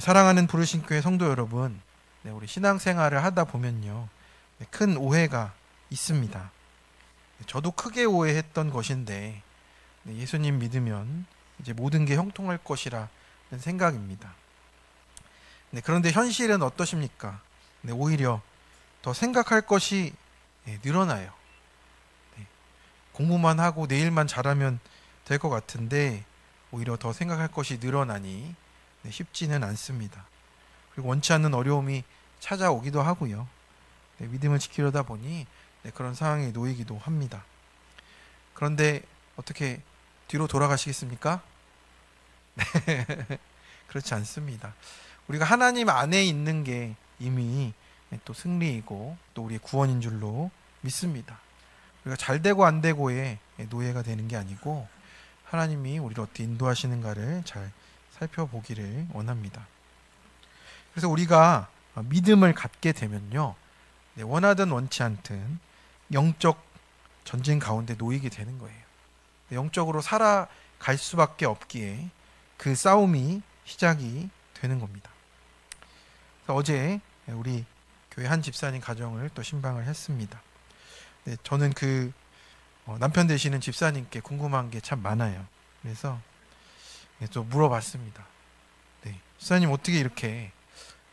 사랑하는 부르신 교회 성도 여러분, 우리 신앙생활을 하다 보면요, 큰 오해가 있습니다. 저도 크게 오해했던 것인데, 예수님 믿으면 이제 모든 게 형통할 것이라는 생각입니다. 그런데 현실은 어떠십니까? 오히려 더 생각할 것이 늘어나요. 공부만 하고 내일만 잘하면 될 것 같은데 오히려 더 생각할 것이 늘어나니 쉽지는 않습니다. 그리고 원치 않는 어려움이 찾아오기도 하고요. 믿음을 지키려다 보니 그런 상황에 놓이기도 합니다. 그런데 어떻게 뒤로 돌아가시겠습니까? 그렇지 않습니다. 우리가 하나님 안에 있는 게 이미 또 승리이고 또 우리의 구원인 줄로 믿습니다. 우리가 잘 되고 안 되고의 노예가 되는 게 아니고 하나님이 우리를 어떻게 인도하시는가를 잘 살펴보기를 원합니다. 그래서 우리가 믿음을 갖게 되면요, 원하든 원치 않든 영적 전쟁 가운데 놓이게 되는 거예요. 영적으로 살아갈 수밖에 없기에 그 싸움이 시작이 되는 겁니다. 어제 우리 교회 한 집사님 가정을 또 신방을 했습니다. 저는 그 남편 되시는 집사님께 궁금한 게 참 많아요. 그래서 좀 물어봤습니다. 집사님 어떻게 이렇게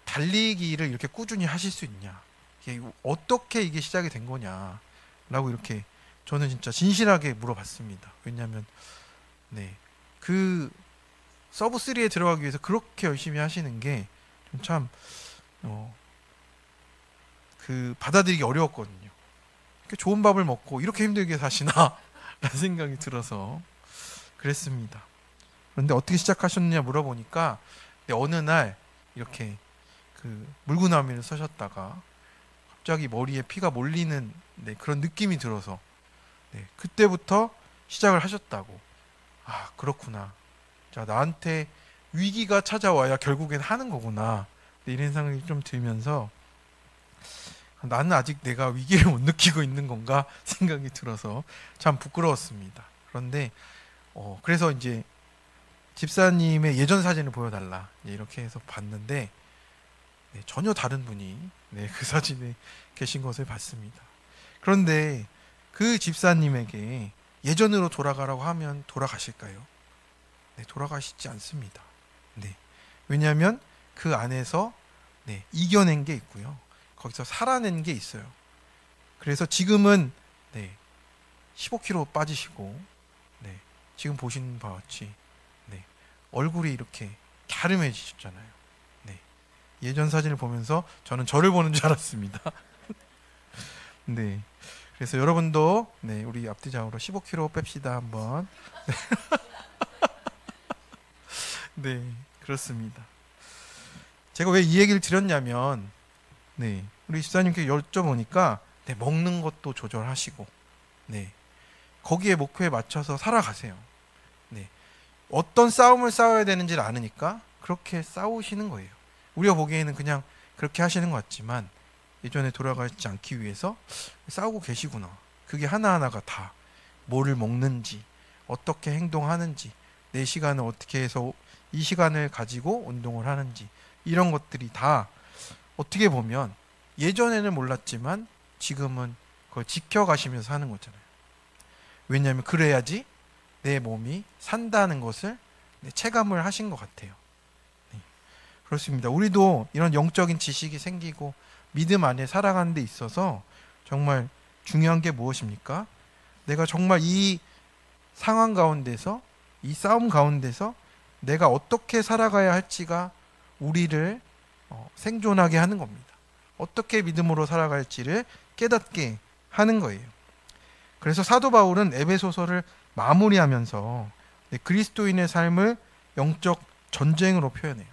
달리기를 이렇게 꾸준히 하실 수 있냐? 어떻게 이게 시작이 된 거냐? 라고 이렇게 저는 진짜 진실하게 물어봤습니다. 왜냐하면 그 서브 3에 들어가기 위해서 그렇게 열심히 하시는 게 참 그 받아들이기 어려웠거든요. 이렇게 좋은 밥을 먹고 이렇게 힘들게 사시나? 라는 생각이 들어서 그랬습니다. 그런데 어떻게 시작하셨느냐 물어보니까 어느 날 이렇게 그 물구나무를 서셨다가 갑자기 머리에 피가 몰리는 그런 느낌이 들어서 그때부터 시작을 하셨다고. 아, 그렇구나. 자, 나한테 위기가 찾아와야 결국엔 하는 거구나. 이런 생각이 좀 들면서 나는 아직 내가 위기를 못 느끼고 있는 건가 생각이 들어서 참 부끄러웠습니다. 그런데 그래서 이제 집사님의 예전 사진을 보여달라 이렇게 해서 봤는데 전혀 다른 분이 그 사진에 계신 것을 봤습니다. 그런데 그 집사님에게 예전으로 돌아가라고 하면 돌아가실까요? 돌아가시지 않습니다. 왜냐하면 그 안에서 이겨낸 게 있고요. 거기서 살아낸 게 있어요. 그래서 지금은 15kg 빠지시고 지금 보시는 바와 같이 얼굴이 이렇게 갸름해지셨잖아요. 예전 사진을 보면서 저는 저를 보는 줄 알았습니다. 그래서 여러분도 우리 앞뒤장으로 15kg 뺍시다 한번. 그렇습니다. 제가 왜 이 얘기를 드렸냐면 우리 집사님께 여쭤보니까 먹는 것도 조절하시고 거기에 목표에 맞춰서 살아가세요. 어떤 싸움을 싸워야 되는지를 아느니까 그렇게 싸우시는 거예요. 우리가 보기에는 그냥 그렇게 하시는 것 같지만 예전에 돌아가지 않기 위해서 싸우고 계시구나. 그게 하나하나가 다 뭐를 먹는지 어떻게 행동하는지 내 시간을 어떻게 해서 이 시간을 가지고 운동을 하는지 이런 것들이 다 어떻게 보면 예전에는 몰랐지만 지금은 그걸 지켜가시면서 하는 거잖아요. 왜냐하면 그래야지 내 몸이 산다는 것을 체감을 하신 것 같아요. 그렇습니다. 우리도 이런 영적인 지식이 생기고 믿음 안에 살아가는 데 있어서 정말 중요한 게 무엇입니까? 내가 정말 이 상황 가운데서 이 싸움 가운데서 내가 어떻게 살아가야 할지가 우리를 생존하게 하는 겁니다. 어떻게 믿음으로 살아갈지를 깨닫게 하는 거예요. 그래서 사도 바울은 에베소서를 마무리하면서 그리스도인의 삶을 영적 전쟁으로 표현해요.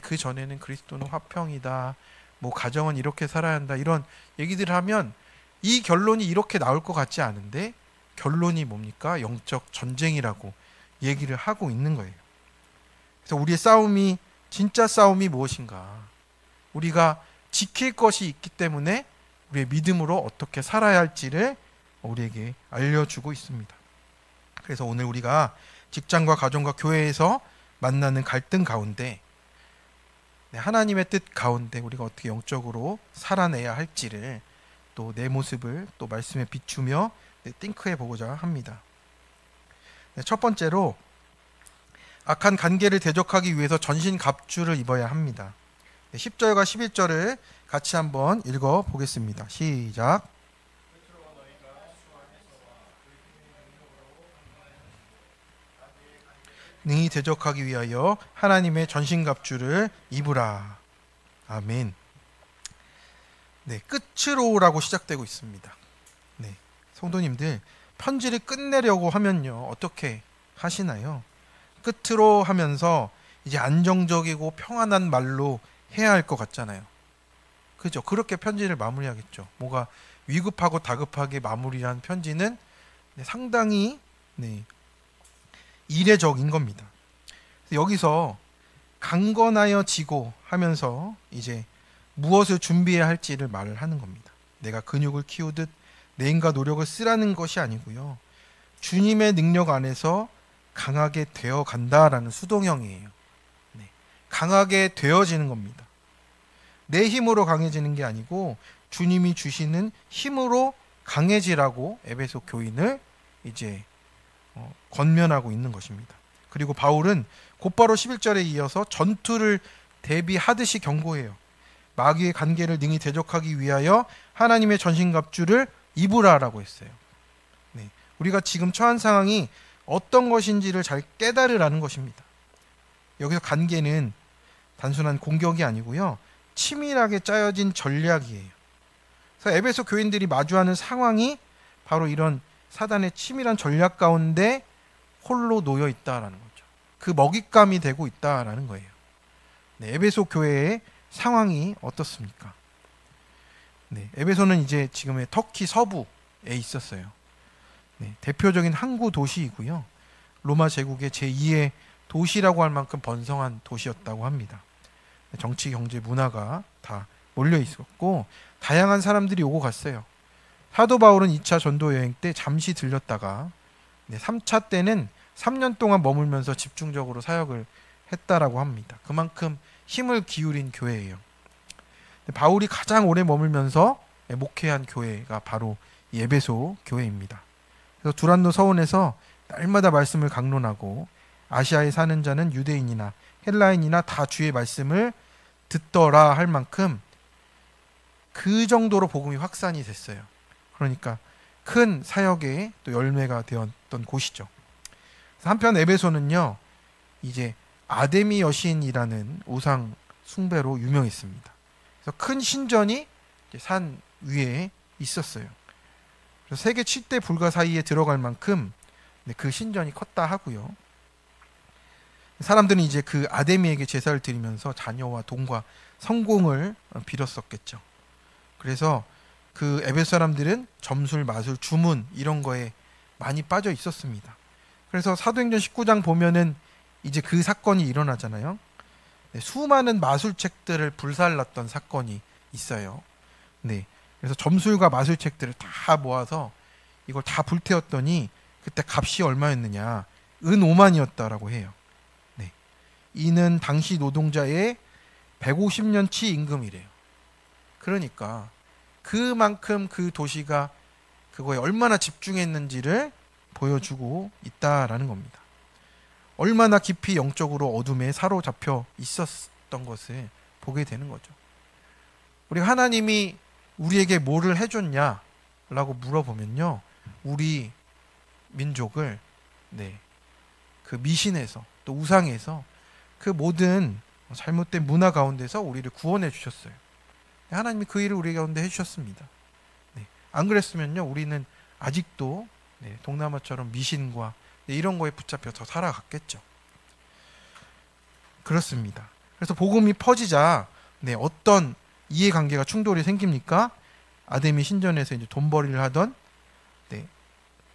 그 전에는 그리스도는 화평이다, 뭐 가정은 이렇게 살아야 한다 이런 얘기들을 하면 이 결론이 이렇게 나올 것 같지 않은데 결론이 뭡니까? 영적 전쟁이라고 얘기를 하고 있는 거예요. 그래서 우리의 싸움이 진짜 싸움이 무엇인가? 우리가 지킬 것이 있기 때문에 우리의 믿음으로 어떻게 살아야 할지를 우리에게 알려주고 있습니다. 그래서 오늘 우리가 직장과 가정과 교회에서 만나는 갈등 가운데 네, 하나님의 뜻 가운데 우리가 어떻게 영적으로 살아내야 할지를 또 내 모습을 또 말씀에 비추며 띵크해 보고자 합니다. 네, 첫 번째로 악한 관계를 대적하기 위해서 전신갑주를 입어야 합니다. 네, 10절과 11절을 같이 한번 읽어 보겠습니다. 시작. 능히 대적하기 위하여 하나님의 전신갑주를 입으라. 아멘. 네, 끝으로라고 시작되고 있습니다. 네, 성도님들 편지를 끝내려고 하면요 어떻게 하시나요? 끝으로 하면서 이제 안정적이고 평안한 말로 해야 할 것 같잖아요. 그죠? 그렇게 편지를 마무리하겠죠. 뭐가 위급하고 다급하게 마무리한 편지는 상당히 이례적인 겁니다. 여기서 강건하여 지고 하면서 이제 무엇을 준비해야 할지를 말을 하는 겁니다. 내가 근육을 키우듯 내 힘과 노력을 쓰라는 것이 아니고요. 주님의 능력 안에서 강하게 되어 간다라는 수동형이에요. 네. 강하게 되어지는 겁니다. 내 힘으로 강해지는 게 아니고 주님이 주시는 힘으로 강해지라고 에베소 교인을 이제 권면하고 있는 것입니다. 그리고 바울은 곧바로 11절에 이어서 전투를 대비하듯이 경고해요. 마귀의 관계를 능히 대적하기 위하여 하나님의 전신갑주를 입으라라고 했어요. 네. 우리가 지금 처한 상황이 어떤 것인지를 잘 깨달으라는 것입니다. 여기서 관계는 단순한 공격이 아니고요. 치밀하게 짜여진 전략이에요. 그래서 에베소 교인들이 마주하는 상황이 바로 이런 사단의 치밀한 전략 가운데 홀로 놓여 있다라는 거죠. 그 먹잇감이 되고 있다라는 거예요. 네, 에베소 교회의 상황이 어떻습니까? 네, 에베소는 이제 지금의 터키 서부에 있었어요. 네, 대표적인 항구 도시이고요. 로마 제국의 제2의 도시라고 할 만큼 번성한 도시였다고 합니다. 정치, 경제, 문화가 다 몰려 있었고 다양한 사람들이 오고 갔어요. 사도 바울은 2차 전도 여행 때 잠시 들렸다가 3차 때는 3년 동안 머물면서 집중적으로 사역을 했다라고 합니다. 그만큼 힘을 기울인 교회예요. 바울이 가장 오래 머물면서 목회한 교회가 바로 에베소 교회입니다. 그래서 두란노 서원에서 날마다 말씀을 강론하고 아시아에 사는 자는 유대인이나 헬라인이나 다 주의 말씀을 듣더라 할 만큼 그 정도로 복음이 확산이 됐어요. 그러니까 큰 사역의 또 열매가 되었던 곳이죠. 한편 에베소는요 이제 아데미 여신이라는 우상 숭배로 유명했습니다. 그래서 큰 신전이 산 위에 있었어요. 그래서 세계 7대 불가 사이에 들어갈 만큼 그 신전이 컸다 하고요. 사람들은 이제 그 아데미에게 제사를 드리면서 자녀와 돈과 성공을 빌었었겠죠. 그래서 그 에베소 사람들은 점술, 마술, 주문 이런 거에 많이 빠져 있었습니다. 그래서 사도행전 19장 보면은 이제 그 사건이 일어나잖아요. 수많은 마술책들을 불살랐던 사건이 있어요. 네. 그래서 점술과 마술책들을 다 모아서 이걸 다 불태웠더니 그때 값이 얼마였느냐? 은 5만이었다라고 해요. 네. 이는 당시 노동자의 150년치 임금이래요. 그러니까 그만큼 그 도시가 그거에 얼마나 집중했는지를 보여주고 있다라는 겁니다. 얼마나 깊이 영적으로 어둠에 사로잡혀 있었던 것을 보게 되는 거죠. 우리 하나님이 우리에게 뭐를 해줬냐라고 물어보면요, 우리 민족을 그 미신에서 또 우상에서 그 모든 잘못된 문화 가운데서 우리를 구원해 주셨어요. 하나님이 그 일을 우리 가운데 해주셨습니다. 안 그랬으면요 우리는 아직도 동남아처럼 미신과 이런 거에 붙잡혀서 살아갔겠죠. 그렇습니다. 그래서 복음이 퍼지자 어떤 이해관계가 충돌이 생깁니까? 아데미 신전에서 이제 돈벌이를 하던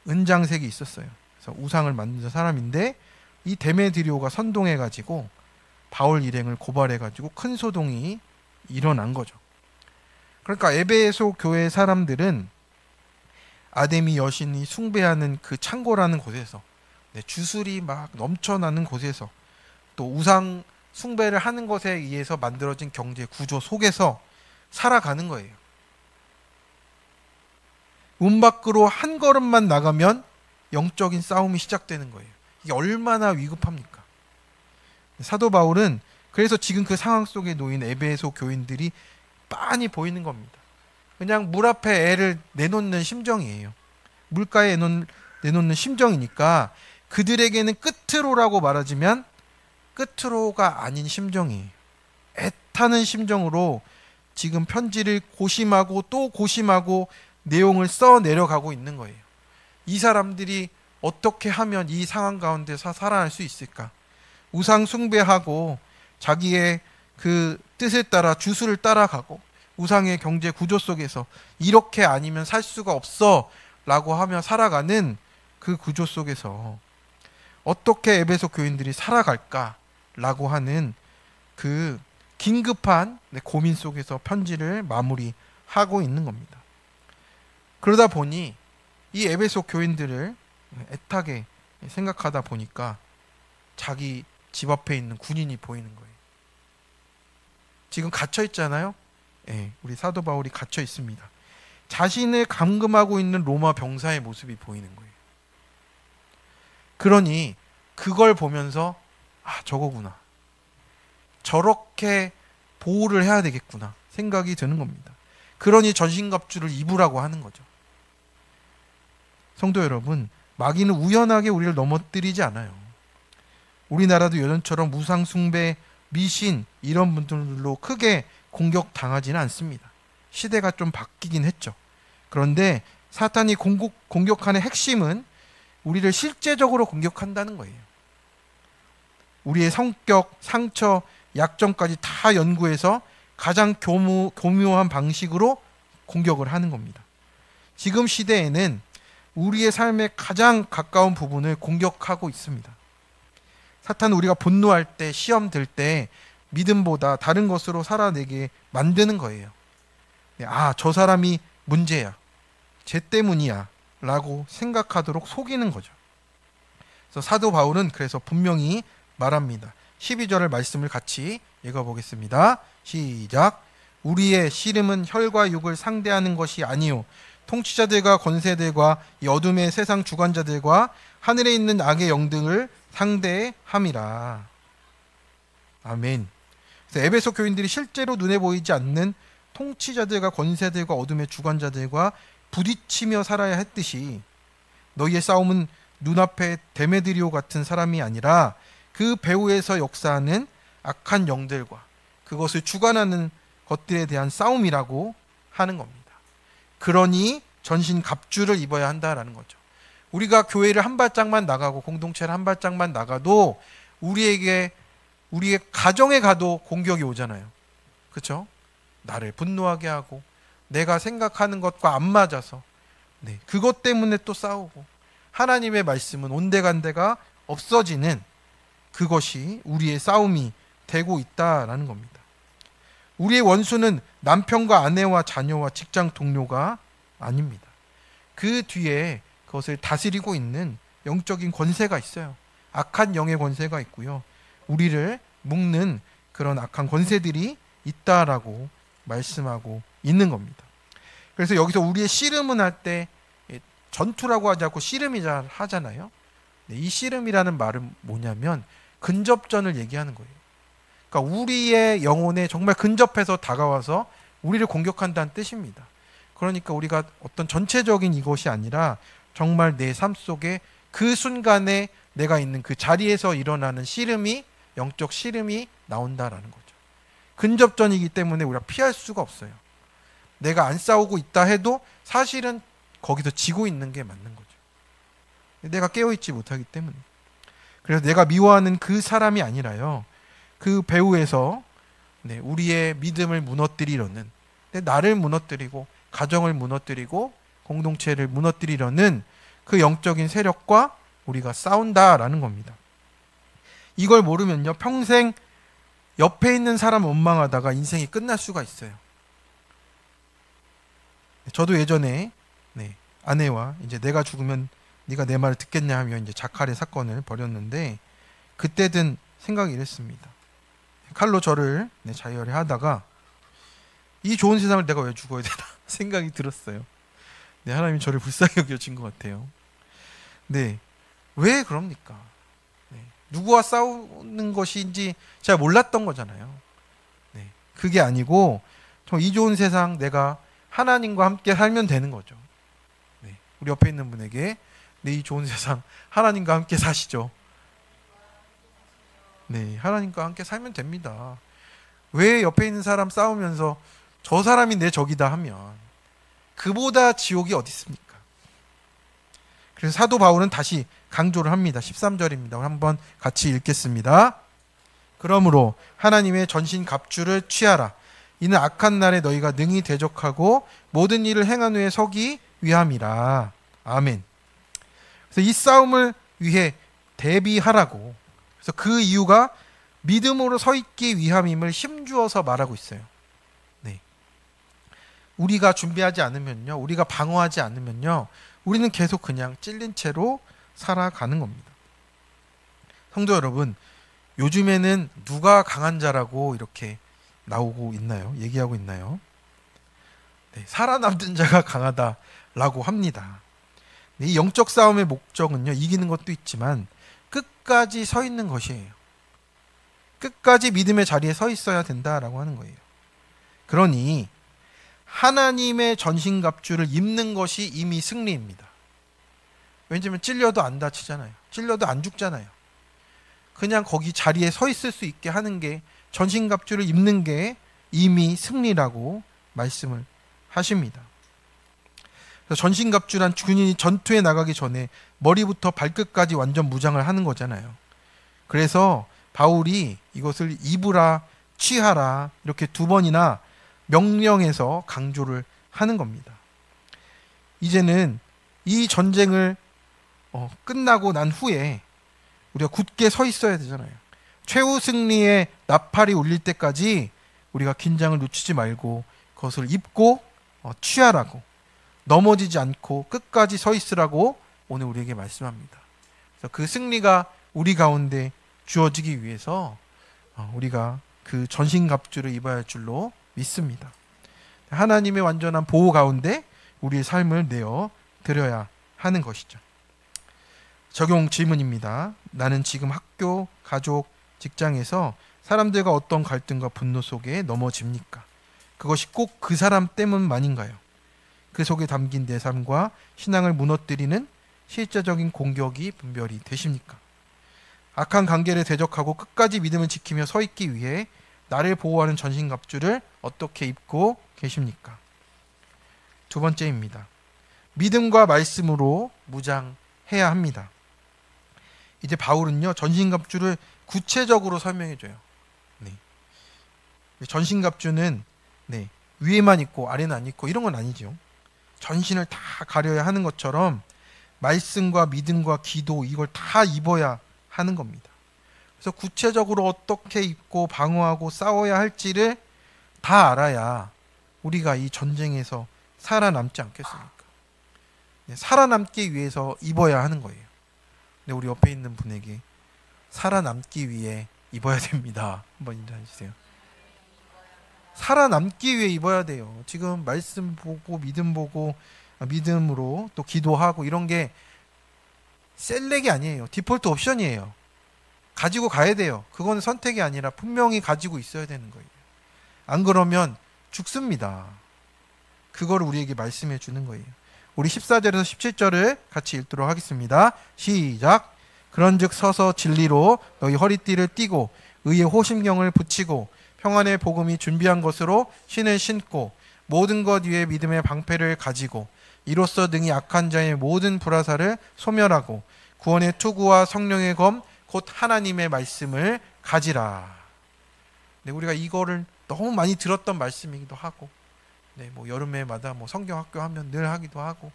은장색이 있었어요. 그래서 우상을 만든 사람인데 이 데메드리오가 선동해가지고 바울 일행을 고발해가지고 큰 소동이 일어난 거죠. 그러니까 에베소 교회 사람들은 아데미 여신이 숭배하는 그 창고라는 곳에서 주술이 막 넘쳐나는 곳에서 또 우상 숭배를 하는 것에 의해서 만들어진 경제 구조 속에서 살아가는 거예요. 문 밖으로 한 걸음만 나가면 영적인 싸움이 시작되는 거예요. 이게 얼마나 위급합니까? 사도 바울은 그래서 지금 그 상황 속에 놓인 에베소 교인들이 빤히 보이는 겁니다. 그냥 물 앞에 애를 내놓는 심정이에요. 물가에 내놓는 심정이니까 그들에게는 끝으로라고 말하지만 끝으로가 아닌 심정이에요. 애타는 심정으로 지금 편지를 고심하고 또 고심하고 내용을 써 내려가고 있는 거예요. 이 사람들이 어떻게 하면 이 상황 가운데서 살아날 수 있을까? 우상 숭배하고 자기의 그 뜻에 따라 주술을 따라가고 우상의 경제 구조 속에서 이렇게 아니면 살 수가 없어 라고 하며 살아가는 그 구조 속에서 어떻게 에베소 교인들이 살아갈까 라고 하는 그 긴급한 고민 속에서 편지를 마무리하고 있는 겁니다. 그러다 보니 이 에베소 교인들을 애타게 생각하다 보니까 자기 집 앞에 있는 군인이 보이는 거예요. 지금 갇혀 있잖아요. 네, 우리 사도 바울이 갇혀 있습니다. 자신을 감금하고 있는 로마 병사의 모습이 보이는 거예요. 그러니 그걸 보면서 저거구나. 저렇게 보호를 해야 되겠구나 생각이 드는 겁니다. 그러니 전신갑주를 입으라고 하는 거죠. 성도 여러분, 마귀는 우연하게 우리를 넘어뜨리지 않아요. 우리나라도 예전처럼 우상 숭배, 미신 이런 분들로 크게 공격당하지는 않습니다. 시대가 좀 바뀌긴 했죠. 그런데 사탄이 공격하는 핵심은 우리를 실제적으로 공격한다는 거예요. 우리의 성격, 상처, 약점까지 다 연구해서 가장 교묘한 방식으로 공격을 하는 겁니다. 지금 시대에는 우리의 삶의 가장 가까운 부분을 공격하고 있습니다. 사탄은 우리가 분노할 때, 시험 들 때 믿음보다 다른 것으로 살아내게 만드는 거예요. 저 사람이 문제야. 쟤 때문이야. 라고 생각하도록 속이는 거죠. 그래서 사도 바울은 그래서 분명히 말합니다. 12절의 말씀을 같이 읽어보겠습니다. 시작. 우리의 씨름은 혈과 육을 상대하는 것이 아니요 통치자들과 권세들과 이 어둠의 세상 주관자들과 하늘에 있는 악의 영등을 상대함이라. 아멘. 그래서 에베소 교인들이 실제로 눈에 보이지 않는 통치자들과 권세들과 어둠의 주관자들과 부딪히며 살아야 했듯이 너희의 싸움은 눈앞에 데메드리오 같은 사람이 아니라 그 배후에서 역사하는 악한 영들과 그것을 주관하는 것들에 대한 싸움이라고 하는 겁니다. 그러니 전신 갑주를 입어야 한다라는 거죠. 우리가 교회를 한 발짝만 나가고 공동체를 한 발짝만 나가도 우리의 가정에 가도 공격이 오잖아요. 그렇죠? 나를 분노하게 하고 내가 생각하는 것과 안 맞아서 그것 때문에 또 싸우고 하나님의 말씀은 온데간데가 없어지는 그것이 우리의 싸움이 되고 있다라는 겁니다. 우리의 원수는 남편과 아내와 자녀와 직장 동료가 아닙니다. 그 뒤에 그것을 다스리고 있는 영적인 권세가 있어요. 악한 영의 권세가 있고요. 우리를 묶는 그런 악한 권세들이 있다라고 말씀하고 있는 겁니다. 그래서 여기서 우리의 씨름은 할 때 전투라고 하지 않고 씨름이자 하잖아요. 이 씨름이라는 말은 뭐냐면 근접전을 얘기하는 거예요. 그러니까 우리의 영혼에 정말 근접해서 다가와서 우리를 공격한다는 뜻입니다. 그러니까 우리가 어떤 전체적인 이것이 아니라 정말 내 삶 속에 그 순간에 내가 있는 그 자리에서 일어나는 씨름이 영적 씨름이 나온다라는 거죠. 근접전이기 때문에 우리가 피할 수가 없어요. 내가 안 싸우고 있다 해도 사실은 거기서 지고 있는 게 맞는 거죠. 내가 깨어있지 못하기 때문에. 그래서 내가 미워하는 그 사람이 아니라요. 그 배후에서 우리의 믿음을 무너뜨리려는 나를 무너뜨리고 가정을 무너뜨리고 공동체를 무너뜨리려는 그 영적인 세력과 우리가 싸운다라는 겁니다. 이걸 모르면요. 평생 옆에 있는 사람 원망하다가 인생이 끝날 수가 있어요. 저도 예전에 아내와 이제 내가 죽으면 네가 내 말을 듣겠냐 하며 이제 자칼의 사건을 벌였는데 그때 든 생각이 이랬습니다. 칼로 저를 자혈하다가 이 좋은 세상을 내가 왜 죽어야 되나 생각이 들었어요. 네, 하나님이 저를 불쌍히 여겨진 것 같아요. 네, 왜 그럽니까? 네, 누구와 싸우는 것인지 잘 몰랐던 거잖아요. 네, 그게 아니고 이 좋은 세상 내가 하나님과 함께 살면 되는 거죠. 네, 우리 옆에 있는 분에게 네, 이 좋은 세상 하나님과 함께 사시죠. 네, 하나님과 함께 살면 됩니다. 왜 옆에 있는 사람 싸우면서 저 사람이 내 적이다 하면 그보다 지옥이 어디 있습니까? 그래서 사도 바울은 다시 강조를 합니다. 13절입니다. 한번 같이 읽겠습니다. 그러므로 하나님의 전신 갑주를 취하라. 이는 악한 날에 너희가 능히 대적하고 모든 일을 행한 후에 서기 위함이라. 아멘. 그래서 이 싸움을 위해 대비하라고. 그래서 그 이유가 믿음으로 서 있기 위함임을 힘주어서 말하고 있어요. 네. 우리가 준비하지 않으면요, 우리가 방어하지 않으면요, 우리는 계속 그냥 찔린 채로 살아가는 겁니다. 성도 여러분, 요즘에는 누가 강한 자라고 이렇게 나오고 있나요? 얘기하고 있나요? 네, 살아남는 자가 강하다라고 합니다. 네, 이 영적 싸움의 목적은요, 이기는 것도 있지만 끝까지 서 있는 것이에요. 끝까지 믿음의 자리에 서 있어야 된다라고 하는 거예요. 그러니 하나님의 전신갑주를 입는 것이 이미 승리입니다. 왜냐하면 찔려도 안 다치잖아요. 찔려도 안 죽잖아요. 그냥 거기 자리에 서 있을 수 있게 하는 게, 전신갑주를 입는 게 이미 승리라고 말씀을 하십니다. 그래서 전신갑주란 군인이 전투에 나가기 전에 머리부터 발끝까지 완전 무장을 하는 거잖아요. 그래서 바울이 이것을 입으라, 취하라 이렇게 두 번이나 명령해서 강조를 하는 겁니다. 이제는 이 전쟁을 끝나고 난 후에 우리가 굳게 서 있어야 되잖아요. 최후 승리의 나팔이 울릴 때까지 우리가 긴장을 놓치지 말고 그것을 입고 취하라고, 넘어지지 않고 끝까지 서 있으라고 오늘 우리에게 말씀합니다. 그래서 그 승리가 우리 가운데 주어지기 위해서 우리가 그 전신갑주를 입어야 할 줄로 믿습니다. 하나님의 완전한 보호 가운데 우리의 삶을 내어 드려야 하는 것이죠. 적용 질문입니다. 나는 지금 학교, 가족, 직장에서 사람들과 어떤 갈등과 분노 속에 넘어집니까? 그것이 꼭 그 사람 때문만인가요? 그 속에 담긴 내 삶과 신앙을 무너뜨리는 실제적인 공격이 분별이 되십니까? 악한 관계를 대적하고 끝까지 믿음을 지키며 서 있기 위해 나를 보호하는 전신갑주를 어떻게 입고 계십니까? 두 번째입니다. 믿음과 말씀으로 무장해야 합니다. 이제 바울은요, 전신갑주를 구체적으로 설명해줘요. 네. 전신갑주는 위에만 있고 아래는 안 있고 이런 건 아니죠. 전신을 다 가려야 하는 것처럼 말씀과 믿음과 기도, 이걸 다 입어야 하는 겁니다. 그래서 구체적으로 어떻게 입고 방어하고 싸워야 할지를 다 알아야 우리가 이 전쟁에서 살아남지 않겠습니까? 살아남기 위해서 입어야 하는 거예요. 근데 우리 옆에 있는 분에게 살아남기 위해 입어야 됩니다. 한번 인정해 주세요. 살아남기 위해 입어야 돼요. 지금 말씀 보고 믿음 보고 믿음으로 또 기도하고 이런 게 셀렉이 아니에요. 디폴트 옵션이에요. 가지고 가야 돼요. 그건 선택이 아니라 분명히 가지고 있어야 되는 거예요. 안 그러면 죽습니다. 그거를 우리에게 말씀해 주는 거예요. 우리 14절에서 17절을 같이 읽도록 하겠습니다. 시작. 그런즉 서서 진리로 너희 허리띠를 띠고 의의 호심경을 붙이고 평안의 복음이 준비한 것으로 신을 신고 모든 것 위에 믿음의 방패를 가지고 이로써 능히 악한 자의 모든 불화살을 소멸하고 구원의 투구와 성령의 검 곧 하나님의 말씀을 가지라. 우리가 이거를 너무 많이 들었던 말씀이기도 하고, 뭐 여름에마다 뭐 성경학교 하면 늘 하기도 하고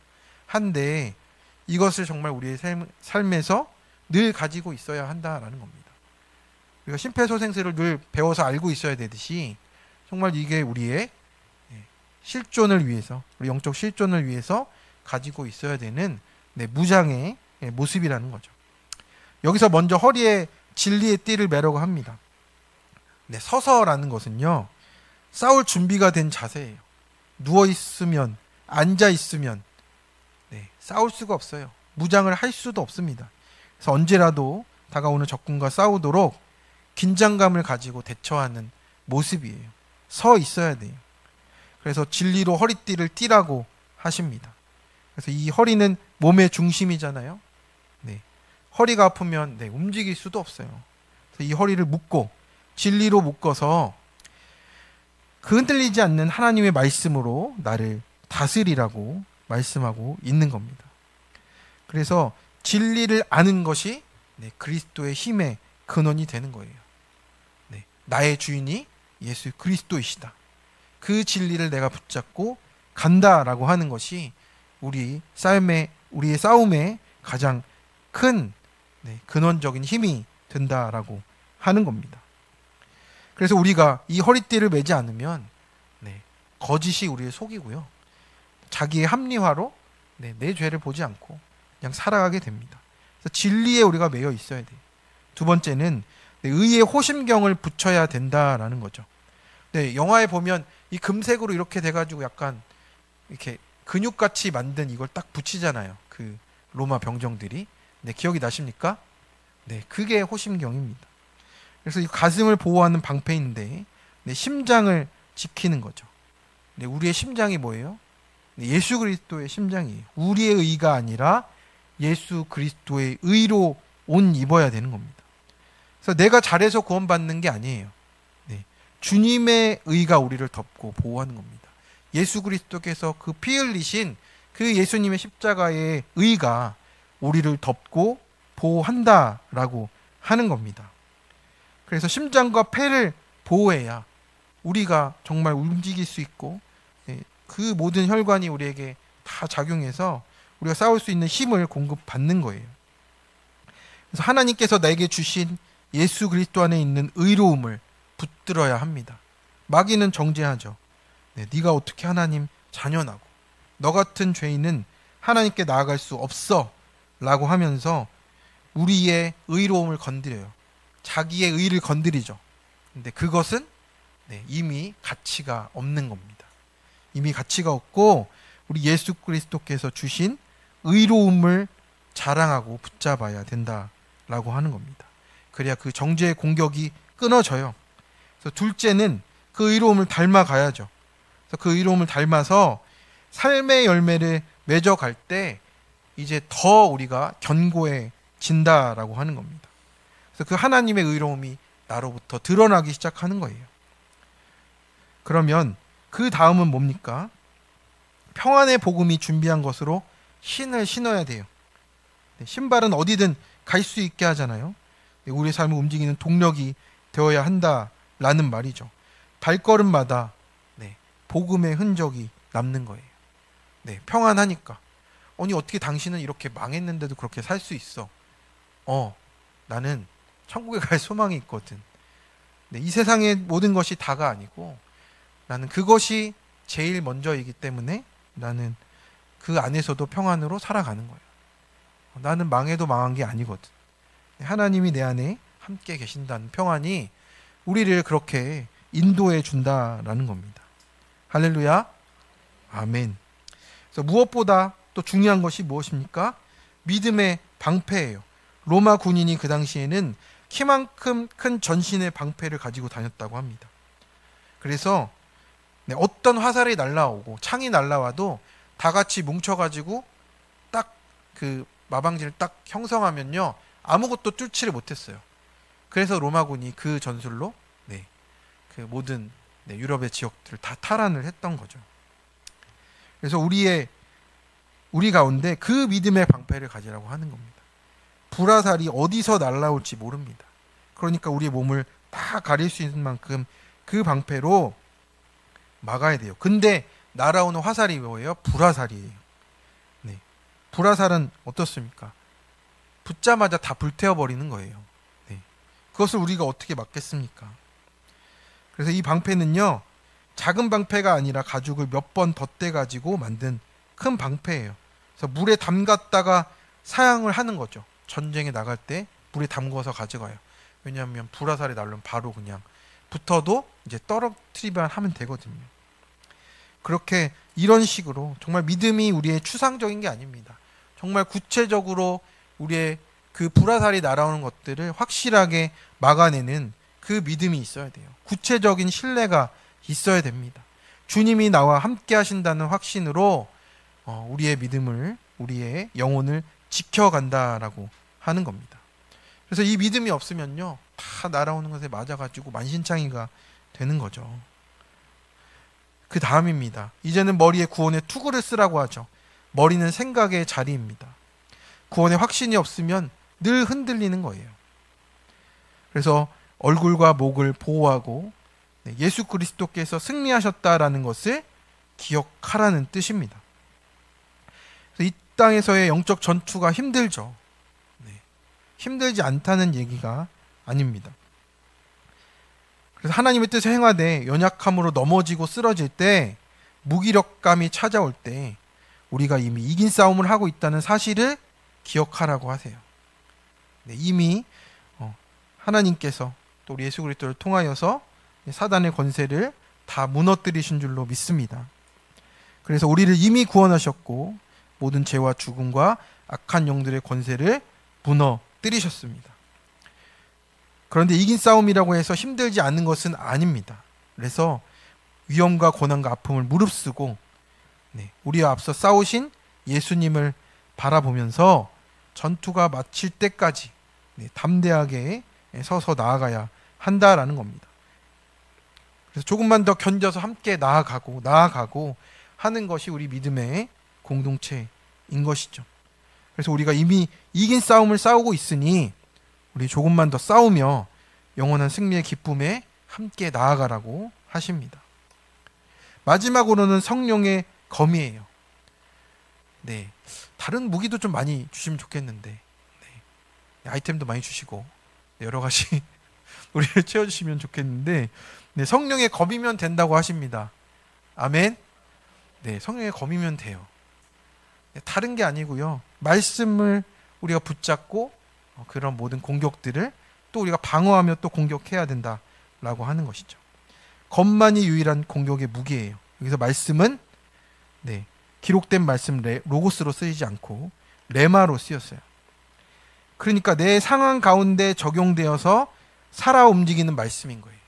한데 이것을 정말 우리의 삶에서 늘 가지고 있어야 한다라는 겁니다. 우리가 심폐소생술을 늘 배워서 알고 있어야 되듯이 정말 이게 우리의 실존을 위해서, 우리 영적 실존을 위해서 가지고 있어야 되는 무장의 모습이라는 거죠. 여기서 먼저 허리에 진리의 띠를 매라고 합니다. 네, 서서라는 것은요, 싸울 준비가 된 자세예요. 누워 있으면, 앉아 있으면 네, 싸울 수가 없어요. 무장을 할 수도 없습니다. 그래서 언제라도 다가오는 적군과 싸우도록 긴장감을 가지고 대처하는 모습이에요. 서 있어야 돼요. 그래서 진리로 허리띠를 띠라고 하십니다. 그래서 이 허리는 몸의 중심이잖아요. 네, 허리가 아프면 네, 움직일 수도 없어요. 그래서 이 허리를 묶고 진리로 묶어서 그 흔들리지 않는 하나님의 말씀으로 나를 다스리라고 말씀하고 있는 겁니다. 그래서 진리를 아는 것이 네, 그리스도의 힘의 근원이 되는 거예요. 네, 나의 주인이 예수 그리스도이시다. 그 진리를 내가 붙잡고 간다라고 하는 것이 우리의 싸움의 가장 큰 네, 근원적인 힘이 된다라고 하는 겁니다. 그래서 우리가 이 허리띠를 매지 않으면 네, 거짓이 우리를 속이고요. 자기의 합리화로 네, 내 죄를 보지 않고 그냥 살아가게 됩니다. 그래서 진리에 우리가 매여 있어야 돼요. 두 번째는 네, 의의 호심경을 붙여야 된다라는 거죠. 네, 영화에 보면 이 금색으로 이렇게 돼가지고 약간 이렇게 근육같이 만든 이걸 딱 붙이잖아요. 그 로마 병정들이. 네, 기억이 나십니까? 네, 그게 호심경입니다. 그래서 이 가슴을 보호하는 방패인데 네, 심장을 지키는 거죠. 네, 우리의 심장이 뭐예요? 네, 예수 그리스도의 심장이에요. 우리의 의가 아니라 예수 그리스도의 의로 옷 입어야 되는 겁니다. 그래서 내가 잘해서 구원받는 게 아니에요. 네, 주님의 의가 우리를 덮고 보호하는 겁니다. 예수 그리스도께서 그 피 흘리신 그 예수님의 십자가의 의가 우리를 덮고 보호한다라고 하는 겁니다. 그래서 심장과 폐를 보호해야 우리가 정말 움직일 수 있고 그 모든 혈관이 우리에게 다 작용해서 우리가 싸울 수 있는 힘을 공급받는 거예요. 그래서 하나님께서 나에게 주신 예수 그리스도 안에 있는 의로움을 붙들어야 합니다. 마귀는 정죄하죠. 네, 네가 어떻게 하나님 자녀나고 너 같은 죄인은 하나님께 나아갈 수 없어 라고 하면서 우리의 의로움을 건드려요. 자기의 의를 건드리죠. 근데 그것은 네, 이미 가치가 없는 겁니다. 이미 가치가 없고 우리 예수 그리스도께서 주신 의로움을 자랑하고 붙잡아야 된다라고 하는 겁니다. 그래야 그 정죄의 공격이 끊어져요. 그래서 둘째는 그 의로움을 닮아가야죠. 그래서 그 의로움을 닮아서 삶의 열매를 맺어갈 때 이제 더 우리가 견고해진다라고 하는 겁니다. 그래서 그 하나님의 의로움이 나로부터 드러나기 시작하는 거예요. 그러면 그 다음은 뭡니까? 평안의 복음이 준비한 것으로 신을 신어야 돼요. 신발은 어디든 갈 수 있게 하잖아요. 우리의 삶을 움직이는 동력이 되어야 한다라는 말이죠. 발걸음마다 복음의 흔적이 남는 거예요. 평안하니까. 아니 어떻게 당신은 이렇게 망했는데도 그렇게 살 수 있어? 나는 천국에 갈 소망이 있거든. 이 세상의 모든 것이 다가 아니고 나는 그것이 제일 먼저이기 때문에 나는 그 안에서도 평안으로 살아가는 거예요. 나는 망해도 망한 게 아니거든. 하나님이 내 안에 함께 계신다는 평안이 우리를 그렇게 인도해 준다라는 겁니다. 할렐루야. 아멘. 그래서 무엇보다 또 중요한 것이 무엇입니까? 믿음의 방패예요. 로마 군인이 그 당시에는 키만큼 큰 전신의 방패를 가지고 다녔다고 합니다. 그래서 어떤 화살이 날라오고 창이 날라와도 다 같이 뭉쳐가지고 딱 그 마방지를 딱 형성하면요 아무것도 뚫지를 못했어요. 그래서 로마군이 그 전술로 그 모든 유럽의 지역들을 다 탈환을 했던 거죠. 그래서 우리 가운데 그 믿음의 방패를 가지라고 하는 겁니다. 불화살이 어디서 날라올지 모릅니다. 그러니까 우리의 몸을 다 가릴 수 있는 만큼 그 방패로 막아야 돼요. 근데 날아오는 화살이 뭐예요? 불화살이에요. 불화살은 어떻습니까? 붙자마자 다 불태워버리는 거예요. 그것을 우리가 어떻게 막겠습니까? 그래서 이 방패는요 작은 방패가 아니라 가죽을 몇 번 덧대 가지고 만든 큰 방패예요. 그래서 물에 담갔다가 사용을 하는 거죠. 전쟁에 나갈 때 물에 담궈서 가져가요. 왜냐하면 불화살이 날르면 바로 그냥 붙어도 이제 떨어뜨리기만 하면 되거든요. 그렇게 이런 식으로 정말 믿음이 우리의 추상적인 게 아닙니다. 정말 구체적으로 우리의 그 불화살이 날아오는 것들을 확실하게 막아내는 그 믿음이 있어야 돼요. 구체적인 신뢰가 있어야 됩니다. 주님이 나와 함께 하신다는 확신으로 우리의 믿음을, 우리의 영혼을 지켜간다라고 하는 겁니다. 그래서 이 믿음이 없으면요, 다 날아오는 것에 맞아가지고 만신창이가 되는 거죠. 그 다음입니다. 이제는 머리에 구원의 투구를 쓰라고 하죠. 머리는 생각의 자리입니다. 구원의 확신이 없으면 늘 흔들리는 거예요. 그래서 얼굴과 목을 보호하고 예수 그리스도께서 승리하셨다라는 것을 기억하라는 뜻입니다. 그래서 이 땅에서의 영적 전투가 힘들죠. 힘들지 않다는 얘기가 아닙니다. 그래서 하나님의 뜻을 행하되 연약함으로 넘어지고 쓰러질 때, 무기력감이 찾아올 때 우리가 이미 이긴 싸움을 하고 있다는 사실을 기억하라고 하세요. 이미 하나님께서 또 우리 예수 그리스도를 통하여서 사단의 권세를 다 무너뜨리신 줄로 믿습니다. 그래서 우리를 이미 구원하셨고 모든 죄와 죽음과 악한 영들의 권세를 무너뜨리셨습니다. 그런데 이긴 싸움이라고 해서 힘들지 않은 것은 아닙니다. 그래서 위험과 고난과 아픔을 무릅쓰고 우리와 앞서 싸우신 예수님을 바라보면서 전투가 마칠 때까지 담대하게 서서 나아가야 한다라는 겁니다. 그래서 조금만 더 견뎌서 함께 나아가고 하는 것이 우리 믿음의 공동체인 것이죠. 그래서 우리가 이미 이긴 싸움을 싸우고 있으니 우리 조금만 더 싸우며 영원한 승리의 기쁨에 함께 나아가라고 하십니다. 마지막으로는 성령의 검이에요. 다른 무기도 좀 많이 주시면 좋겠는데, 아이템도 많이 주시고 여러 가지 우리를 채워주시면 좋겠는데, 성령의 검이면 된다고 하십니다. 아멘. 성령의 검이면 돼요. 다른 게 아니고요, 말씀을 우리가 붙잡고 그런 모든 공격들을 또 우리가 방어하며 또 공격해야 된다라고 하는 것이죠. 검만이 유일한 공격의 무기예요. 여기서 말씀은 기록된 말씀 로고스로 쓰이지 않고 레마로 쓰였어요. 그러니까 내 상황 가운데 적용되어서 살아 움직이는 말씀인 거예요.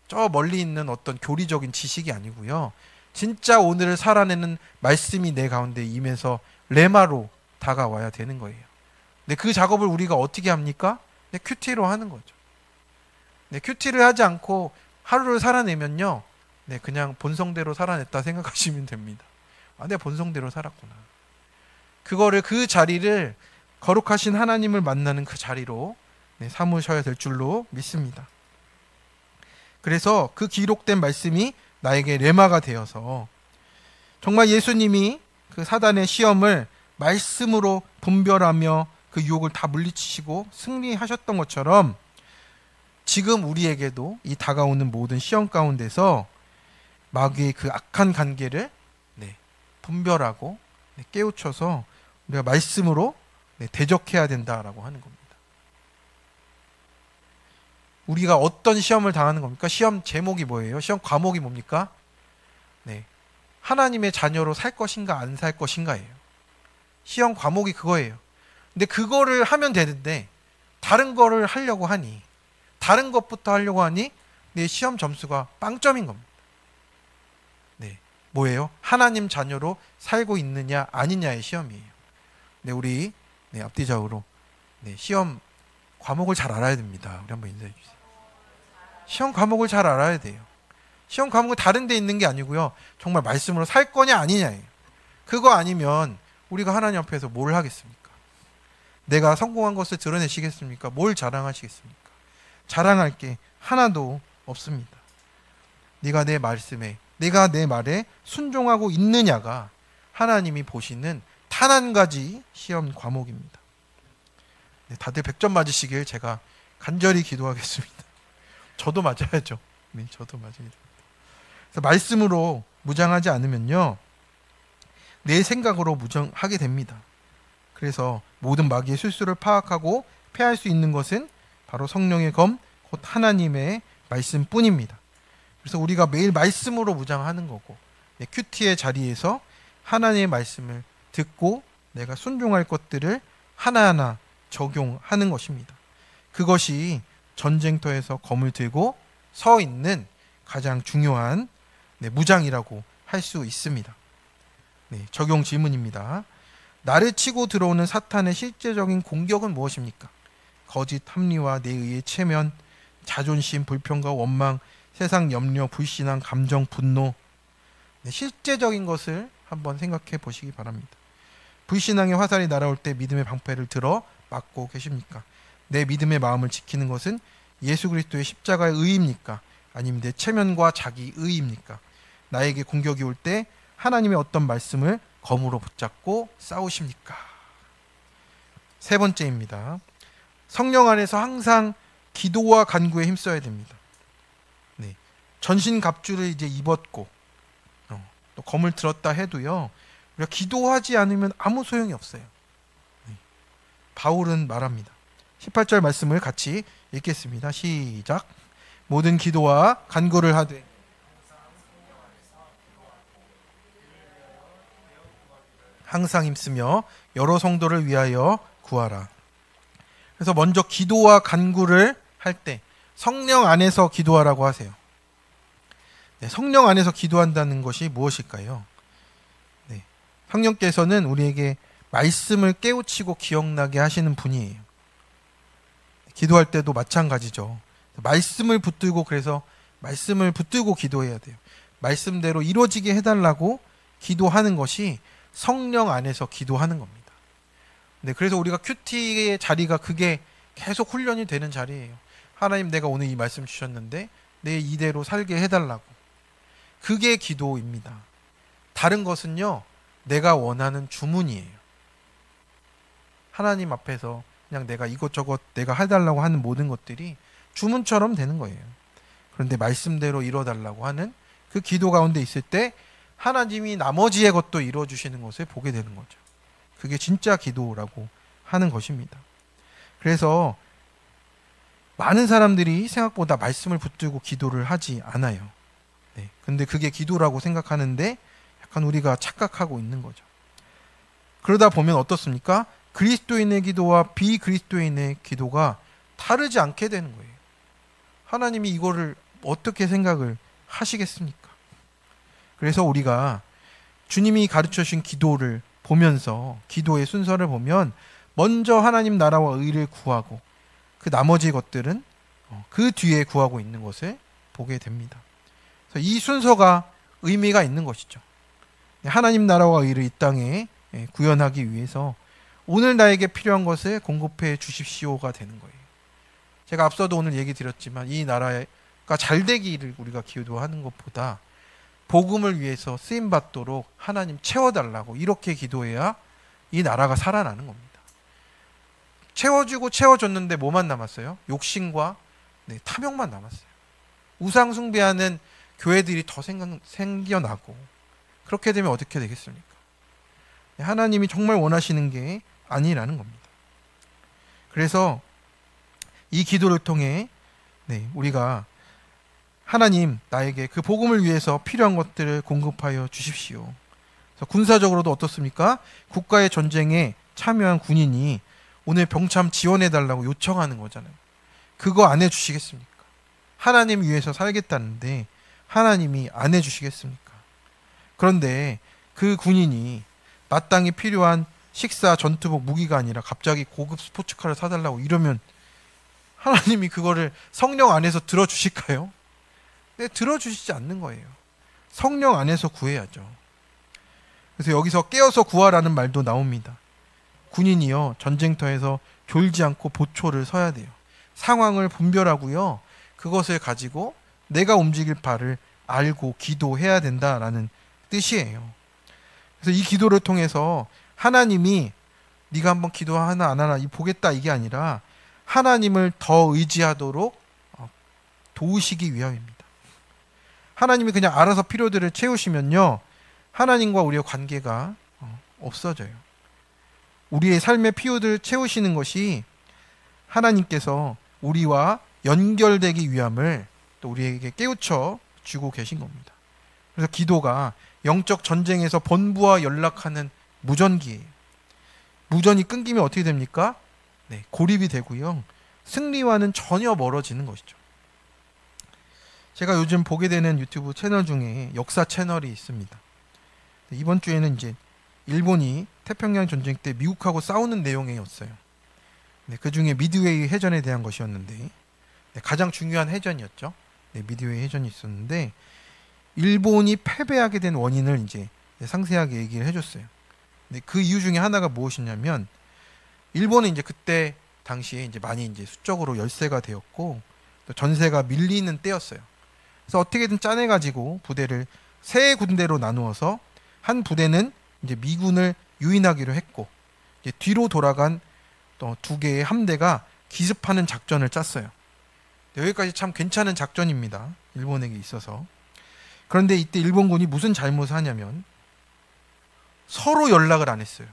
저 멀리 있는 어떤 교리적인 지식이 아니고요, 진짜 오늘을 살아내는 말씀이 내 가운데 임해서 레마로 다가와야 되는 거예요. 그 작업을 우리가 어떻게 합니까? 큐티로 하는 거죠. 큐티를 하지 않고 하루를 살아내면요, 그냥 본성대로 살아냈다 생각하시면 됩니다. 내가 본성대로 살았구나. 그 자리를 거룩하신 하나님을 만나는 그 자리로 삼으셔야 될 줄로 믿습니다. 그래서 그 기록된 말씀이 나에게 레마가 되어서 정말 예수님이 그 사단의 시험을 말씀으로 분별하며 그 유혹을 다 물리치시고 승리하셨던 것처럼, 지금 우리에게도 이 다가오는 모든 시험 가운데서 마귀의 그 악한 관계를 분별하고 깨우쳐서 우리가 말씀으로 대적해야 된다라고 하는 겁니다. 우리가 어떤 시험을 당하는 겁니까? 시험 제목이 뭐예요? 시험 과목이 뭡니까? 하나님의 자녀로 살 것인가 안 살 것인가예요. 시험 과목이 그거예요. 근데 그거를 하면 되는데 다른 거를 하려고 하니, 다른 것부터 하려고 하니 내 시험 점수가 빵점인 겁니다. 뭐예요? 하나님 자녀로 살고 있느냐 아니냐의 시험이에요. 우리 앞뒤적으로 시험 과목을 잘 알아야 됩니다. 우리 한번 인사해 주세요. 시험 과목을 잘 알아야 돼요. 시험 과목은 다른 데 있는 게 아니고요, 정말 말씀으로 살 거냐 아니냐예요. 그거 아니면 우리가 하나님 앞에서 뭘 하겠습니까? 내가 성공한 것을 드러내시겠습니까? 뭘 자랑하시겠습니까? 자랑할 게 하나도 없습니다. 네가 내 말씀에, 내가 내 말에 순종하고 있느냐가 하나님이 보시는 단 한 가지 시험 과목입니다. 다들 100점 맞으시길 제가 간절히 기도하겠습니다. 저도 맞아야죠. 저도 맞아야 됩니다. 그래서 말씀으로 무장하지 않으면요, 내 생각으로 무장하게 됩니다. 그래서 모든 마귀의 실수를 파악하고 패할 수 있는 것은 바로 성령의 검, 곧 하나님의 말씀뿐입니다. 그래서 우리가 매일 말씀으로 무장하는 거고, 큐티의 자리에서 하나님의 말씀을 듣고 내가 순종할 것들을 하나하나 적용하는 것입니다. 그것이 전쟁터에서 검을 들고 서 있는 가장 중요한 무장이라고 할 수 있습니다. 적용 질문입니다. 나를 치고 들어오는 사탄의 실제적인 공격은 무엇입니까? 거짓 합리와 내 의의 체면, 자존심, 불평과 원망, 세상 염려, 불신앙, 감정, 분노. 실제적인 것을 한번 생각해 보시기 바랍니다. 불신앙의 화살이 날아올 때 믿음의 방패를 들어 막고 계십니까? 내 믿음의 마음을 지키는 것은 예수 그리스도의 십자가의 의입니까? 아니면 내 체면과 자기 의입니까? 나에게 공격이 올 때 하나님의 어떤 말씀을 검으로 붙잡고 싸우십니까? 세 번째입니다. 성령 안에서 항상 기도와 간구에 힘써야 됩니다. 전신 갑주를 이제 입었고 또 검을 들었다 해도요, 우리가 기도하지 않으면 아무 소용이 없어요. 바울은 말합니다. 18절 말씀을 같이 읽겠습니다. 시작. 모든 기도와 간구를 하되 항상 힘쓰며 여러 성도를 위하여 구하라. 그래서 먼저 기도와 간구를 할 때 성령 안에서 기도하라고 하세요. 성령 안에서 기도한다는 것이 무엇일까요? 성령께서는 우리에게 말씀을 깨우치고 기억나게 하시는 분이에요. 기도할 때도 마찬가지죠. 말씀을 붙들고, 그래서 말씀을 붙들고 기도해야 돼요. 말씀대로 이루어지게 해달라고 기도하는 것이 성령 안에서 기도하는 겁니다. 그래서 우리가 큐티의 자리가 그게 계속 훈련이 되는 자리예요. 하나님, 내가 오늘 이 말씀 주셨는데 내 이대로 살게 해달라고. 그게 기도입니다. 다른 것은요, 내가 원하는 주문이에요. 하나님 앞에서 그냥 내가 이것저것 내가 해달라고 하는 모든 것들이 주문처럼 되는 거예요. 그런데 말씀대로 이뤄달라고 하는 그 기도 가운데 있을 때 하나님이 나머지의 것도 이루어주시는 것을 보게 되는 거죠. 그게 진짜 기도라고 하는 것입니다. 그래서 많은 사람들이 생각보다 말씀을 붙들고 기도를 하지 않아요. 근데 그게 기도라고 생각하는데 약간 우리가 착각하고 있는 거죠. 그러다 보면 어떻습니까? 그리스도인의 기도와 비그리스도인의 기도가 다르지 않게 되는 거예요. 하나님이 이거를 어떻게 생각을 하시겠습니까? 그래서 우리가 주님이 가르쳐 주신 기도를 보면서, 기도의 순서를 보면 먼저 하나님 나라와 의를 구하고 그 나머지 것들은 그 뒤에 구하고 있는 것을 보게 됩니다. 그래서 이 순서가 의미가 있는 것이죠. 하나님 나라와 의를 이 땅에 구현하기 위해서 오늘 나에게 필요한 것을 공급해 주십시오가 되는 거예요. 제가 앞서도 오늘 얘기 드렸지만 이 나라가 잘 되기를 우리가 기도하는 것보다 복음을 위해서 쓰임받도록 하나님 채워달라고 이렇게 기도해야 이 나라가 살아나는 겁니다. 채워주고 채워줬는데 뭐만 남았어요? 욕심과 탐욕만 남았어요. 우상 숭배하는 교회들이 더 생겨나고, 그렇게 되면 어떻게 되겠습니까? 하나님이 정말 원하시는 게 아니라는 겁니다. 그래서 이 기도를 통해 우리가 하나님, 나에게 그 복음을 위해서 필요한 것들을 공급하여 주십시오. 그래서 군사적으로도 어떻습니까? 국가의 전쟁에 참여한 군인이 오늘 병참 지원해달라고 요청하는 거잖아요. 그거 안 해주시겠습니까? 하나님 위해서 살겠다는데 하나님이 안 해주시겠습니까? 그런데 그 군인이 마땅히 필요한 식사, 전투복, 무기가 아니라 갑자기 고급 스포츠카를 사달라고 이러면 하나님이 그거를 성령 안에서 들어주실까요? 네, 들어주시지 않는 거예요. 성령 안에서 구해야죠. 그래서 여기서 깨어서 구하라는 말도 나옵니다. 군인이요, 전쟁터에서 졸지 않고 보초를 서야 돼요. 상황을 분별하고요, 그것을 가지고 내가 움직일 바를 알고 기도해야 된다라는 뜻이에요. 그래서 이 기도를 통해서 하나님이 네가 한번 기도하나 안 하나 보겠다, 이게 아니라 하나님을 더 의지하도록 도우시기 위함입니다. 하나님이 그냥 알아서 필요들을 채우시면요, 하나님과 우리의 관계가 없어져요. 우리의 삶의 필요들을 채우시는 것이 하나님께서 우리와 연결되기 위함을 또 우리에게 깨우쳐 주고 계신 겁니다. 그래서 기도가 영적 전쟁에서 본부와 연락하는 무전기예요. 무전이 끊기면 어떻게 됩니까? 네, 고립이 되고요. 승리와는 전혀 멀어지는 것이죠. 제가 요즘 보게 되는 유튜브 채널 중에 역사 채널이 있습니다. 이번 주에는 이제 일본이 태평양 전쟁 때 미국하고 싸우는 내용이었어요. 네, 그 중에 미드웨이 해전에 대한 것이었는데, 네, 가장 중요한 해전이었죠. 네, 미드웨이 해전이 있었는데, 일본이 패배하게 된 원인을 이제 상세하게 얘기를 해줬어요. 네, 그 이유 중에 하나가 무엇이냐면, 일본은 이제 그때 당시에 이제 많이 이제 수적으로 열세가 되었고, 또 전세가 밀리는 때였어요. 그래서 어떻게든 짜내가지고 부대를 세 군대로 나누어서 한 부대는 이제 미군을 유인하기로 했고, 이제 뒤로 돌아간 또 두 개의 함대가 기습하는 작전을 짰어요. 여기까지 참 괜찮은 작전입니다. 일본에게 있어서. 그런데 이때 일본군이 무슨 잘못을 하냐면 서로 연락을 안 했어요.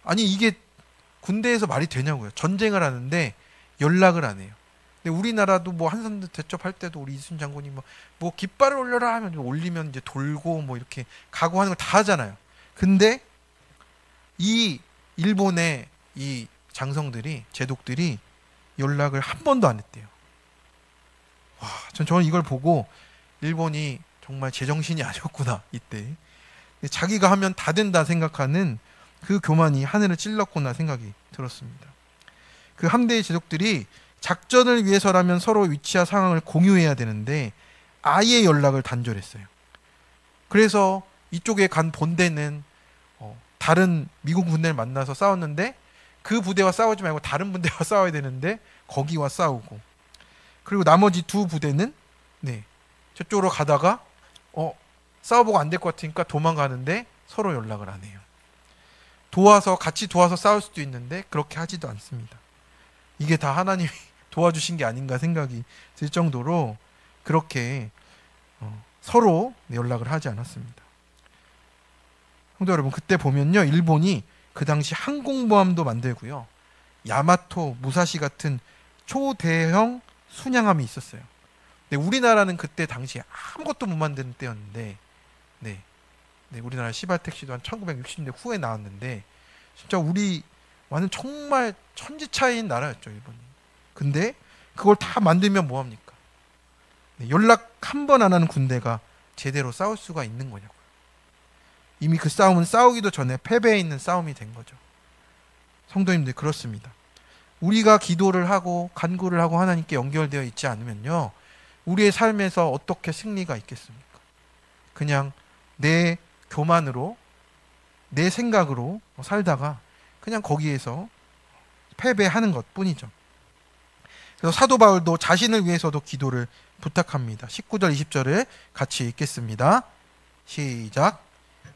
아니 이게 군대에서 말이 되냐고요. 전쟁을 하는데 연락을 안 해요. 근데 우리나라도 뭐 한산도 대첩할 때도 우리 이순 장군이 뭐 깃발을 올려라 하면 올리면 이제 돌고 뭐 이렇게 각오하는 걸 다 하잖아요. 근데 이 일본의 이 장성들이 제독들이 연락을 한 번도 안 했대요. 와, 저는 이걸 보고 일본이 정말 제정신이 아니었구나 이때. 자기가 하면 다 된다 생각하는 그 교만이 하늘을 찔렀구나 생각이 들었습니다. 그 함대의 제독들이 작전을 위해서라면 서로 위치와 상황을 공유해야 되는데 아예 연락을 단절했어요. 그래서 이쪽에 간 본대는 다른 미국 군대를 만나서 싸웠는데 그 부대와 싸우지 말고 다른 부대와 싸워야 되는데 거기와 싸우고, 그리고 나머지 두 부대는 네, 저쪽으로 가다가 싸워보고 안 될 것 같으니까 도망가는데 서로 연락을 안 해요. 같이 도와서 싸울 수도 있는데 그렇게 하지도 않습니다. 이게 다 하나님이 도와주신 게 아닌가 생각이 들 정도로 그렇게 서로 연락을 하지 않았습니다. 성도 여러분, 그때 보면요, 일본이 그 당시 항공모함도 만들고요, 야마토, 무사시 같은 초대형 순양함이 있었어요. 근데 우리나라는 그때 당시에 아무것도 못 만드는 때였는데, 네, 우리나라 시발 택시도 한 1960년대 후에 나왔는데, 진짜 우리와는 정말 천지차이인 나라였죠, 일본이. 근데 그걸 다 만들면 뭐합니까? 네, 연락 한 번 안 하는 군대가 제대로 싸울 수가 있는 거냐고요. 이미 그 싸움은 싸우기도 전에 패배해 있는 싸움이 된 거죠. 성도님들, 그렇습니다. 우리가 기도를 하고 간구를 하고 하나님께 연결되어 있지 않으면요, 우리의 삶에서 어떻게 승리가 있겠습니까? 그냥 내 교만으로, 내 생각으로 살다가 그냥 거기에서 패배하는 것뿐이죠. 그래서 사도 바울도 자신을 위해서도 기도를 부탁합니다. 19절 20절을 같이 읽겠습니다. 시작.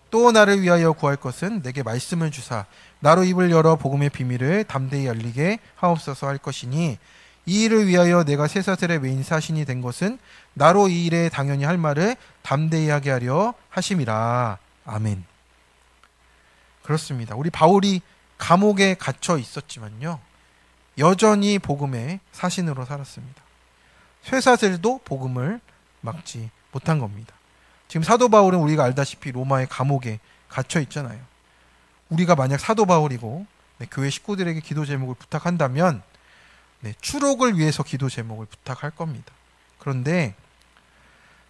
또 나를 위하여 구할 것은 내게 말씀을 주사 나로 입을 열어 복음의 비밀을 담대히 알리게 하옵소서 할 것이니, 이 일을 위하여 내가 쇠사슬의 메인 사신이 된 것은 나로 이 일에 당연히 할 말을 담대히 하게 하려 하심이라. 아멘. 그렇습니다. 우리 바울이 감옥에 갇혀 있었지만요, 여전히 복음의 사신으로 살았습니다. 쇠사슬도 복음을 막지 못한 겁니다. 지금 사도 바울은 우리가 알다시피 로마의 감옥에 갇혀 있잖아요. 우리가 만약 사도 바울이고 교회 식구들에게 기도 제목을 부탁한다면 추록을 위해서 기도 제목을 부탁할 겁니다. 그런데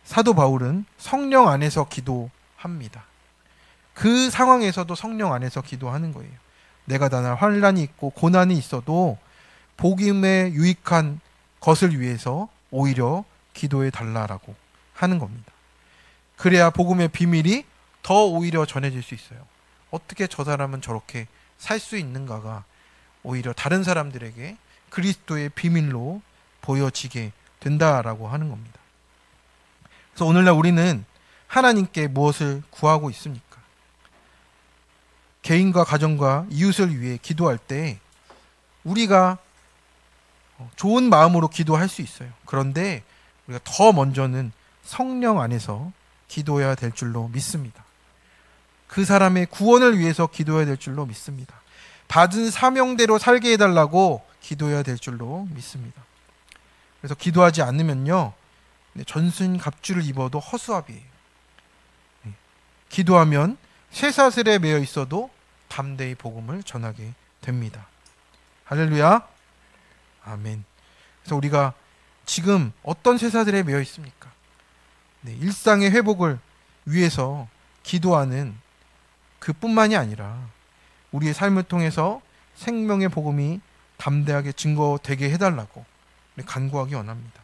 사도 바울은 성령 안에서 기도합니다. 그 상황에서도 성령 안에서 기도하는 거예요. 내가 다날 환난이 있고 고난이 있어도 복음에 유익한 것을 위해서 오히려 기도해 달라라고 하는 겁니다. 그래야 복음의 비밀이 더 오히려 전해질 수 있어요. 어떻게 저 사람은 저렇게 살 수 있는가가 오히려 다른 사람들에게 그리스도의 비밀로 보여지게 된다라고 하는 겁니다. 그래서 오늘날 우리는 하나님께 무엇을 구하고 있습니까? 개인과 가정과 이웃을 위해 기도할 때 우리가 좋은 마음으로 기도할 수 있어요. 그런데 우리가 더 먼저는 성령 안에서 기도해야 될 줄로 믿습니다. 그 사람의 구원을 위해서 기도해야 될 줄로 믿습니다. 받은 사명대로 살게 해달라고 기도해야 될 줄로 믿습니다. 그래서 기도하지 않으면요, 전신갑주를 입어도 허수아비예요. 기도하면 쇠사슬에 매여 있어도 담대히 복음을 전하게 됩니다. 할렐루야. 아멘. 그래서 우리가 지금 어떤 쇠사슬에 매여 있습니까? 일상의 회복을 위해서 기도하는 그뿐만이 아니라 우리의 삶을 통해서 생명의 복음이 담대하게 증거되게 해달라고 간구하기 원합니다.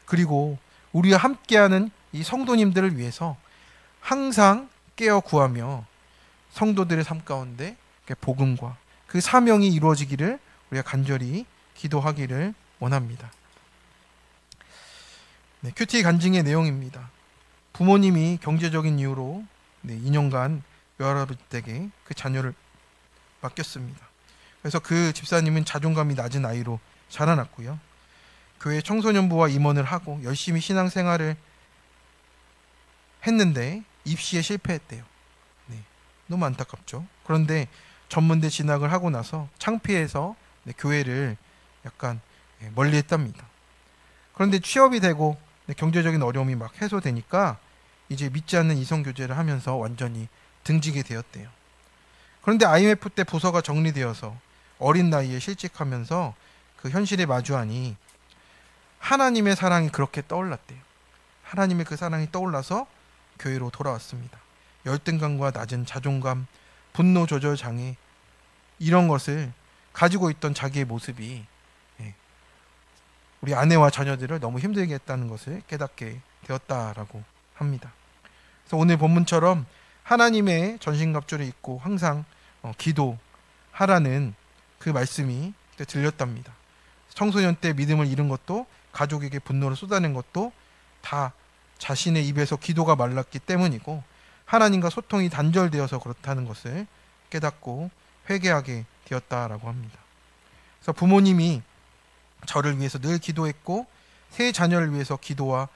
그리고 우리와 함께하는 이 성도님들을 위해서 항상 깨어 구하며 성도들의 삶 가운데 복음과 그 사명이 이루어지기를 우리가 간절히 기도하기를 원합니다. 큐티 간증의 내용입니다. 부모님이 경제적인 이유로 2년간 외할아버지 댁에 그 자녀를 맡겼습니다. 그래서 그 집사님은 자존감이 낮은 아이로 자라났고요. 교회 청소년부와 임원을 하고 열심히 신앙생활을 했는데 입시에 실패했대요. 너무 안타깝죠. 그런데 전문대 진학을 하고 나서 창피해서 교회를 약간 멀리했답니다. 그런데 취업이 되고 경제적인 어려움이 막 해소되니까 이제 믿지 않는 이성 교제를 하면서 완전히 등지게 되었대요. 그런데 IMF 때 부서가 정리되어서 어린 나이에 실직하면서 그 현실에 마주하니 하나님의 사랑이 그렇게 떠올랐대요. 하나님의 그 사랑이 떠올라서 교회로 돌아왔습니다. 열등감과 낮은 자존감, 분노 조절 장애, 이런 것을 가지고 있던 자기의 모습이 우리 아내와 자녀들을 너무 힘들게 했다는 것을 깨닫게 되었다라고 합니다. 그래서 오늘 본문처럼 하나님의 전신갑주를 입고 항상 기도하라는 그 말씀이 들렸답니다. 청소년 때 믿음을 잃은 것도, 가족에게 분노를 쏟아낸 것도 다 자신의 입에서 기도가 말랐기 때문이고 하나님과 소통이 단절되어서 그렇다는 것을 깨닫고 회개하게 되었다라고 합니다. 그래서 부모님이 저를 위해서 늘 기도했고 세 자녀를 위해서 기도와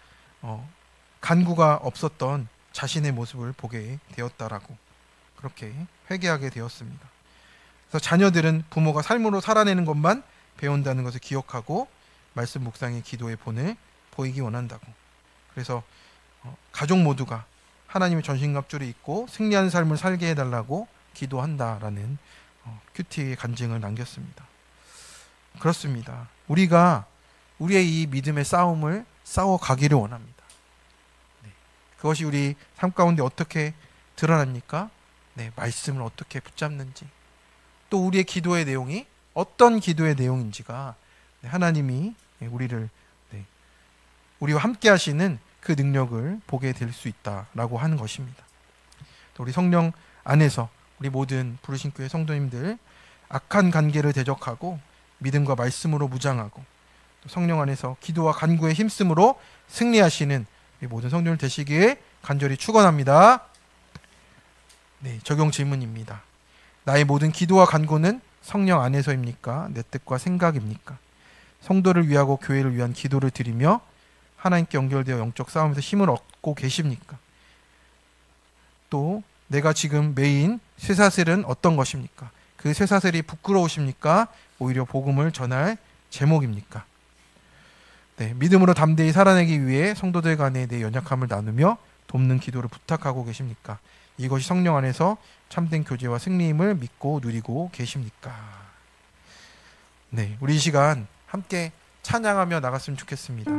간구가 없었던 자신의 모습을 보게 되었다라고 그렇게 회개하게 되었습니다. 그래서 자녀들은 부모가 삶으로 살아내는 것만 배운다는 것을 기억하고 말씀 묵상의 기도의 본을 보이기 원한다고. 그래서 가족 모두가 하나님의 전신갑주를 입고 승리하는 삶을 살게 해달라고 기도한다라는 큐티의 간증을 남겼습니다. 그렇습니다. 우리가 우리의 이 믿음의 싸움을 싸워가기를 원합니다. 그것이 우리 삶 가운데 어떻게 드러납니까? 말씀을 어떻게 붙잡는지, 또 우리의 기도의 내용이 어떤 기도의 내용인지가 하나님이 우리와 함께 하시는 그 능력을 보게 될 수 있다라고 하는 것입니다. 또 우리 성령 안에서 우리 모든 부르신 교회 성도님들 악한 관계를 대적하고 믿음과 말씀으로 무장하고 또 성령 안에서 기도와 간구에 힘쓰므로 승리하시는 우리 모든 성도님 되시기에 간절히 축원합니다. 적용 질문입니다. 나의 모든 기도와 간구는 성령 안에서입니까? 내 뜻과 생각입니까? 성도를 위하고 교회를 위한 기도를 드리며 하나님께 연결되어 영적 싸움에서 힘을 얻고 계십니까? 또 내가 지금 메인 쇠사슬은 어떤 것입니까? 그 쇠사슬이 부끄러우십니까? 오히려 복음을 전할 제목입니까? 믿음으로 담대히 살아내기 위해 성도들 간에 내 연약함을 나누며 돕는 기도를 부탁하고 계십니까? 이것이 성령 안에서 참된 교제와 승리임을 믿고 누리고 계십니까? 우리 이 시간 함께 찬양하며 나갔으면 좋겠습니다.